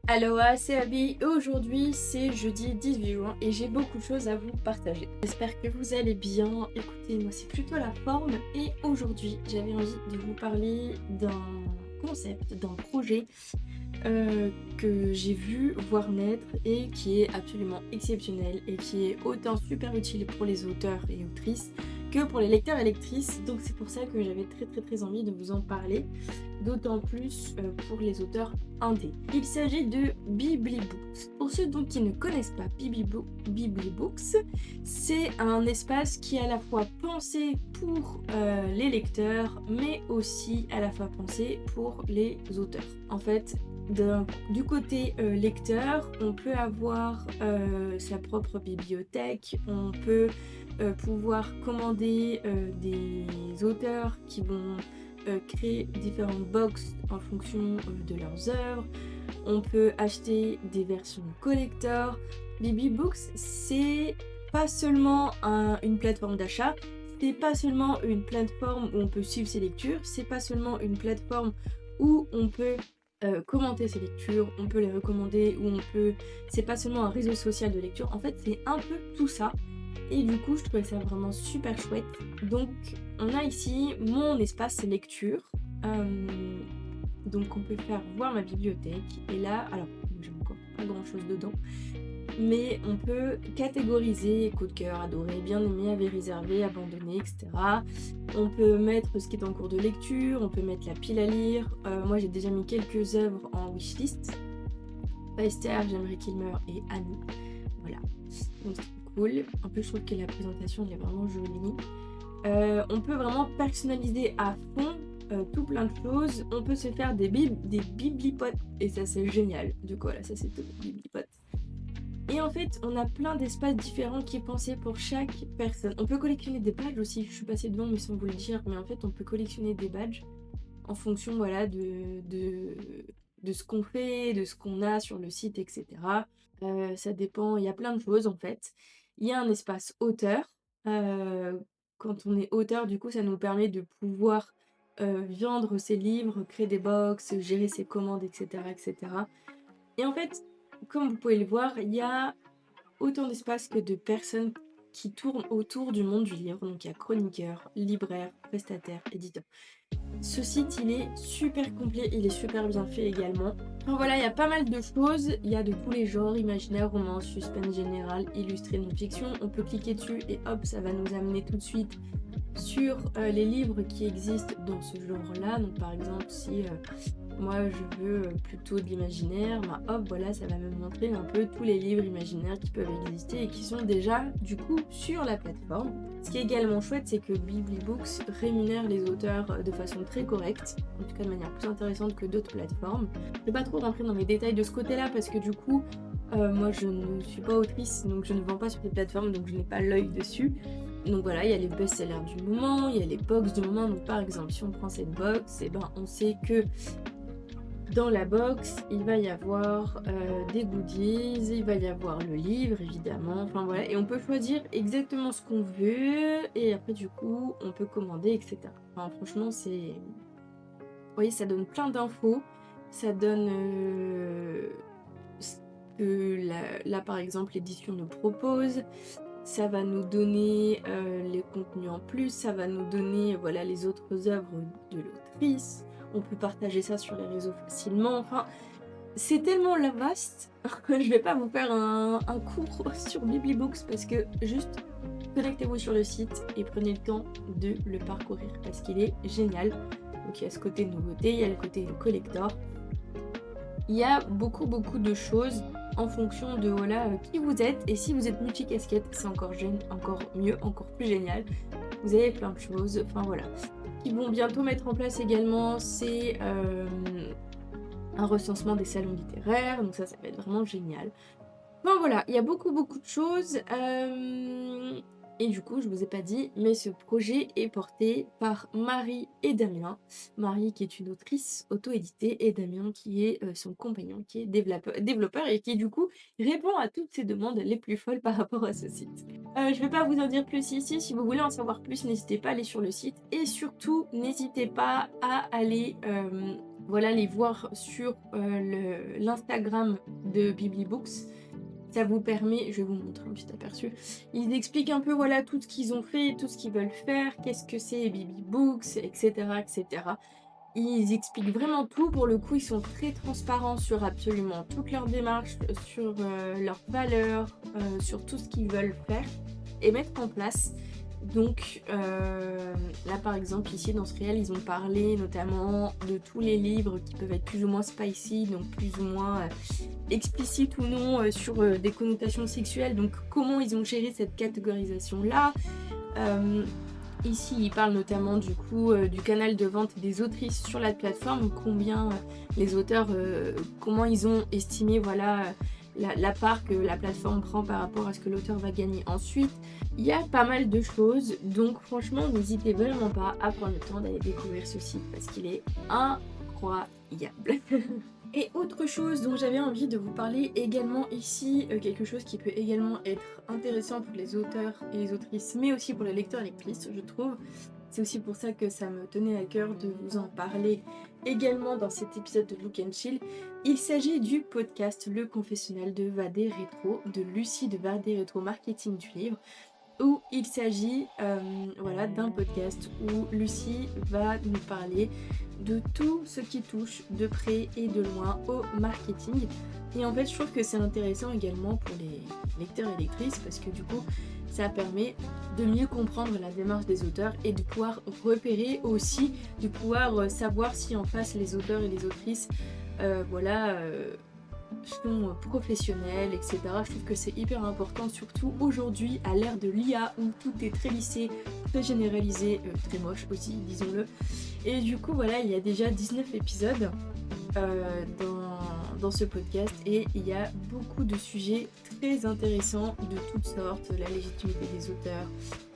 Aloha, c'est Abby et aujourd'hui c'est jeudi 18 juin et j'ai beaucoup de choses à vous partager. J'espère que vous allez bien. Écoutez, moi c'est plutôt la forme et aujourd'hui j'avais envie de vous parler d'un concept, d'un projet que j'ai vu voir naître et qui est absolument exceptionnel et qui est autant super utile pour les auteurs et autrices que pour les lecteurs et lectrices. Donc c'est pour ça que j'avais très envie de vous en parler, d'autant plus pour les auteurs indés. Il s'agit de Biblibooks. Pour ceux donc qui ne connaissent pas Biblibooks, c'est un espace qui est à la fois pensé pour les lecteurs mais aussi à la fois pensé pour les auteurs. En fait, du côté lecteur, on peut avoir sa propre bibliothèque, on peut pouvoir commander des auteurs qui vont créer différentes box en fonction de leurs œuvres. On peut acheter des versions collector. Biblibooks, c'est pas seulement une plateforme d'achat, c'est pas seulement une plateforme où on peut suivre ses lectures, c'est pas seulement une plateforme où on peut commenter ses lectures, on peut les recommander, ou on peut... C'est pas seulement un réseau social de lecture, en fait c'est un peu tout ça. Et du coup je trouvais ça vraiment super chouette. Donc on a ici mon espace lecture. Donc on peut faire voir ma bibliothèque. Et là, alors j'ai encore pas grand chose dedans, mais on peut catégoriser coup de cœur, adoré, bien aimé, avait réservé, abandonné, etc. On peut mettre ce qui est en cours de lecture, on peut mettre la pile à lire. Moi j'ai déjà mis quelques œuvres en wishlist. Esther, J'aimerais qu'il meure et Annie. Voilà. Donc c'est cool. En plus je trouve que la présentation elle est vraiment jolie. On peut vraiment personnaliser à fond tout plein de choses. On peut se faire des biblipotes et ça c'est génial. Du coup voilà, ça c'est tout, biblipotes. Et en fait, on a plein d'espaces différents qui est pensé pour chaque personne. On peut collectionner des badges aussi, je suis passée devant mais sans vous le dire, mais en fait on peut collectionner des badges en fonction voilà, de ce qu'on fait, de ce qu'on a sur le site, etc. Ça dépend, il y a plein de choses en fait. Il y a un espace auteur. Euh, Quand on est auteur, du coup, ça nous permet de pouvoir vendre ses livres, créer des box, gérer ses commandes, etc., etc. Et en fait, comme vous pouvez le voir, il y a autant d'espace que de personnes qui tournent autour du monde du livre. Donc il y a chroniqueurs, libraires, prestataires, éditeurs. Ce site, il est super complet, il est super bien fait également. Enfin voilà, il y a pas mal de choses, il y a de tous les genres, imaginaire, romance, suspense général, illustré, non-fiction. On peut cliquer dessus et hop, ça va nous amener tout de suite sur les livres qui existent dans ce genre-là. Donc par exemple, si moi je veux plutôt de l'imaginaire, bah hop, voilà, ça va me montrer un peu tous les livres imaginaires qui peuvent exister et qui sont déjà du coup sur la plateforme. Ce qui est également chouette, c'est que Biblibooks rémunère les auteurs de façon très correcte, en tout cas de manière plus intéressante que d'autres plateformes. Je ne vais pas trop rentrer dans les détails de ce côté-là parce que du coup, moi je ne suis pas autrice, donc je ne vends pas sur les plateformes, donc je n'ai pas l'œil dessus. Donc voilà, il y a les best-sellers du moment, il y a les box du moment. Donc par exemple, si on prend cette box, et ben on sait que dans la box, il va y avoir des goodies, il va y avoir le livre évidemment, enfin voilà, et on peut choisir exactement ce qu'on veut, et après du coup, on peut commander, etc. Enfin franchement, c'est... Vous voyez, ça donne plein d'infos, ça donne ce que là par exemple l'édition nous propose, ça va nous donner les contenus en plus, ça va nous donner voilà, les autres œuvres de l'autrice. On peut partager ça sur les réseaux facilement. Enfin, c'est tellement vaste que je vais pas vous faire un cours sur Biblibooks parce que juste connectez-vous sur le site et prenez le temps de le parcourir parce qu'il est génial. Donc il y a ce côté nouveauté, il y a le côté collector. Il y a beaucoup de choses en fonction de voilà, qui vous êtes. Et si vous êtes multicasquette, c'est encore mieux, encore plus génial. Vous avez plein de choses, enfin voilà. Ils vont bientôt mettre en place également, c'est un recensement des salons littéraires. Donc ça va être vraiment génial. Bon voilà, il y a beaucoup de choses. Et du coup, je vous ai pas dit, mais ce projet est porté par Marie et Damien. Marie qui est une autrice auto-éditée et Damien qui est son compagnon, qui est développeur et qui du coup répond à toutes ces demandes les plus folles par rapport à ce site. Je vais pas vous en dire plus ici, si vous voulez en savoir plus, n'hésitez pas à aller sur le site et surtout n'hésitez pas à aller voilà, les voir sur l'Instagram de Biblibooks. Ça vous permet, je vais vous montrer un petit aperçu. Ils expliquent un peu voilà tout ce qu'ils ont fait, tout ce qu'ils veulent faire, qu'est-ce que c'est Biblibooks, etc., etc. Ils expliquent vraiment tout. Pour le coup, ils sont très transparents sur absolument toute leur démarche, sur leurs valeurs, sur tout ce qu'ils veulent faire et mettre en place. Donc là par exemple ici dans ce réel ils ont parlé notamment de tous les livres qui peuvent être plus ou moins spicy, donc plus ou moins explicites ou non sur des connotations sexuelles, donc comment ils ont géré cette catégorisation là. Ici ils parlent notamment du coup du canal de vente des autrices sur la plateforme, combien les auteurs, comment ils ont estimé voilà la part que la plateforme prend par rapport à ce que l'auteur va gagner ensuite. Il y a pas mal de choses, donc franchement n'hésitez vraiment pas à prendre le temps d'aller découvrir ce site parce qu'il est incroyable. Et autre chose dont j'avais envie de vous parler également ici, quelque chose qui peut également être intéressant pour les auteurs et les autrices, mais aussi pour les lecteurs et lectrices, je trouve. C'est aussi pour ça que ça me tenait à cœur de vous en parler également dans cet épisode de Look and Chill. Il s'agit du podcast Le Confessionnal de Vadé Rétro, de Lucie de Vadé Rétro Marketing du Livre, où il s'agit voilà, d'un podcast où Lucie va nous parler de tout ce qui touche de près et de loin au marketing. Et en fait, je trouve que c'est intéressant également pour les lecteurs et lectrices parce que du coup, ça permet de mieux comprendre la démarche des auteurs et de pouvoir repérer aussi, de pouvoir savoir si en face les auteurs et les autrices voilà, sont professionnels, etc. Je trouve que c'est hyper important, surtout aujourd'hui à l'ère de l'IA où tout est très lissé, très généralisé, très moche aussi, disons-le. Et du coup, voilà, il y a déjà 19 épisodes dans ce podcast et il y a beaucoup de sujets très intéressants de toutes sortes, la légitimité des auteurs,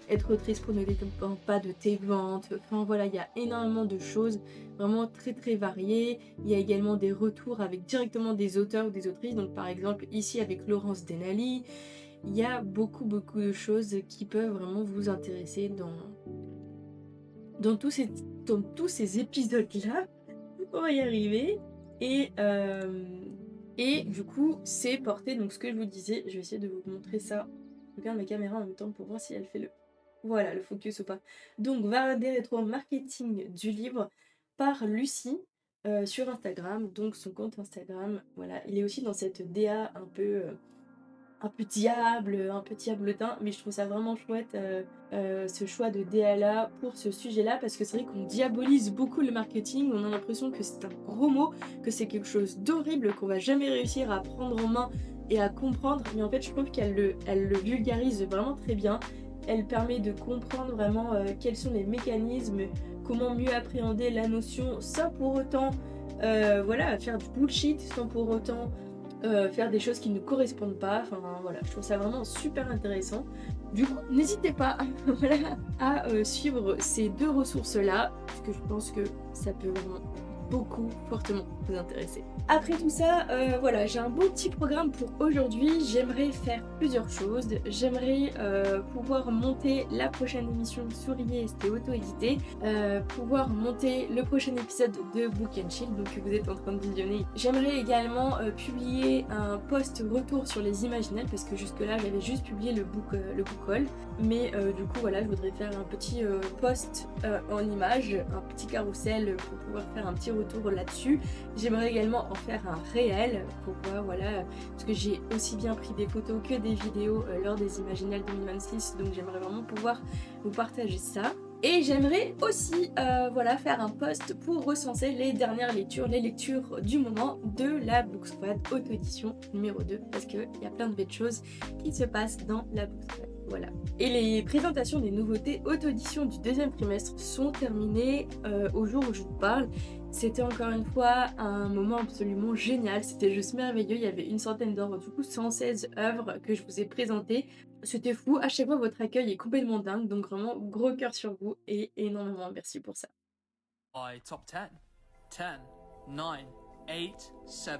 être autrice pour ne dépend pas de tes ventes, enfin voilà, il y a énormément de choses vraiment très très variées. Il y a également des retours avec directement des auteurs ou des autrices, donc par exemple ici avec Laurence Denali. Il y a beaucoup de choses qui peuvent vraiment vous intéresser dans tous ces épisodes-là. On va y arriver. Et du coup, c'est porté, donc ce que je vous disais, je vais essayer de vous montrer ça. Je regarde ma caméra en même temps pour voir si elle fait voilà, le focus ou pas. Donc, Vadé Rétro Marketing du Livre par Lucie sur Instagram, donc son compte Instagram. Voilà, il est aussi dans cette DA un peu diable, un peu diablotin, mais je trouve ça vraiment chouette ce choix de DA là pour ce sujet-là, parce que c'est vrai qu'on diabolise beaucoup le marketing, on a l'impression que c'est un gros mot, que c'est quelque chose d'horrible, qu'on va jamais réussir à prendre en main et à comprendre, mais en fait je trouve qu'elle le vulgarise vraiment très bien. Elle permet de comprendre vraiment quels sont les mécanismes, comment mieux appréhender la notion sans pour autant voilà, faire du bullshit, sans pour autant faire des choses qui ne correspondent pas. Enfin voilà, je trouve ça vraiment super intéressant. Du coup, n'hésitez pas voilà, à suivre ces deux ressources-là, parce que je pense que ça peut vraiment beaucoup fortement vous intéresser. Après tout ça, voilà, j'ai un beau petit programme pour aujourd'hui. J'aimerais faire plusieurs choses. J'aimerais pouvoir monter la prochaine émission Souriez, c'était auto-édité, pouvoir monter le prochain épisode de Book and Chill, donc que vous êtes en train de visionner. J'aimerais également publier un post retour sur les imaginales, parce que jusque là j'avais juste publié le book haul, mais du coup voilà, je voudrais faire un petit post en images, un petit carrousel pour pouvoir faire un petit retour là-dessus. J'aimerais également en faire un réel pour voir voilà, parce que j'ai aussi bien pris des photos que des vidéos lors des Imaginales 2026, donc j'aimerais vraiment pouvoir vous partager ça. Et j'aimerais aussi voilà, faire un post pour recenser les dernières lectures, les lectures du moment de la Book Squad auto-édition numéro 2, parce qu'il y a plein de belles choses qui se passent dans la Book Squad. Voilà. Et les présentations des nouveautés auto-édition du deuxième trimestre sont terminées au jour où je vous parle. C'était encore une fois un moment absolument génial, c'était juste merveilleux, il y avait une centaine d'œuvres, du coup 116 œuvres que je vous ai présentées. C'était fou, à chaque fois votre accueil est complètement dingue, donc vraiment gros cœur sur vous et énormément merci pour ça. Top 10, 10, 9, 8, 7,